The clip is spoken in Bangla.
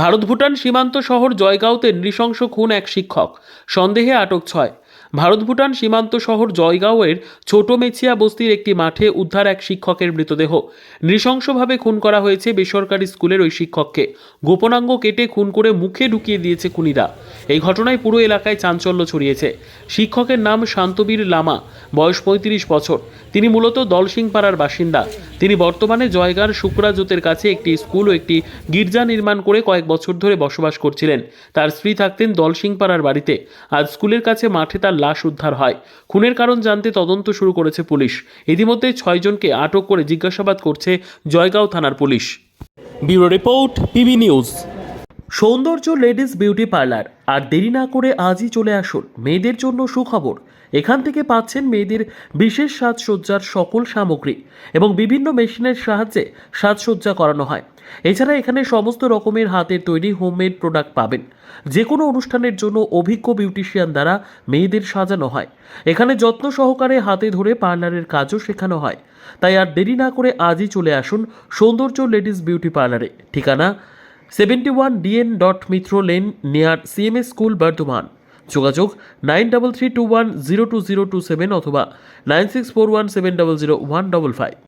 ভারত ভুটান সীমান্ত শহর জয়গাঁওতে নৃশংস খুন এক শিক্ষক, সন্দেহে আটক 6। ভারত ভুটান সীমান্ত শহর জয়গাঁওয়ের ছোট মেছিয়া বস্তির একটি মাঠে উদ্ধার এক শিক্ষকের মৃতদেহ। নৃশংসভাবে খুন করা হয়েছে বেসরকারি স্কুলের ওই শিক্ষককে। গোপনাঙ্গ কেটে খুন করে মুখে ঢুকিয়ে দিয়েছে খুনিরা। এই ঘটনায় পুরো এলাকায় চাঞ্চল্য ছড়িয়েছে। শিক্ষকের নাম শান্তবীর লামা, বয়স 35 বছর। তিনি মূলত দলসিংপাড়ার বাসিন্দা। তিনি বর্তমানে জয়গাঁর শুক্রাজোতের কাছে একটি স্কুল ও একটি গির্জা নির্মাণ করে কয়েক বছর ধরে বসবাস করছিলেন। তার স্ত্রী থাকতেন দলসিংপাড়ার বাড়িতে। আজ স্কুলের কাছে মাঠে তার লাশ উদ্ধার হয়। খুনের কারণ জানতে তদন্ত শুরু করেছে পুলিশ। ইতিমধ্যে 6 জনকে আটক করে জিজ্ঞাসাবাদ করছে জয়গাঁও থানার police. Bureau report, PB news. সৌন্দর্য লেডিস বিউটি পার্লার। আর দেরি না করে আজই চলে আসুন। মেয়েদের জন্য সুখবর। এখান থেকে পাচ্ছেন মেয়েদের বিশেষ সাজসজ্জার সকল সামগ্রী এবং বিভিন্ন মেশিনের সাহায্যে সাজসজ্জা করানো হয়। এছাড়া এখানে সমস্ত রকমের হাতের তৈরি হোমমেড প্রোডাক্ট পাবেন। যে কোনো অনুষ্ঠানের জন্য অভিজ্ঞ বিউটিশিয়ান দ্বারা মেয়েদের সাজানো হয়। এখানে যত্ন সহকারে হাতে ধরে পার্লারের কাজও শেখানো হয়। তাই আর দেরি না করে আজই চলে আসুন সৌন্দর্য লেডিস বিউটি পার্লারে। ঠিকানা 71 DN Mitra lane near CMS school, Bardhaman. যোগাযোগ 9331020027 অথবা 9641700155।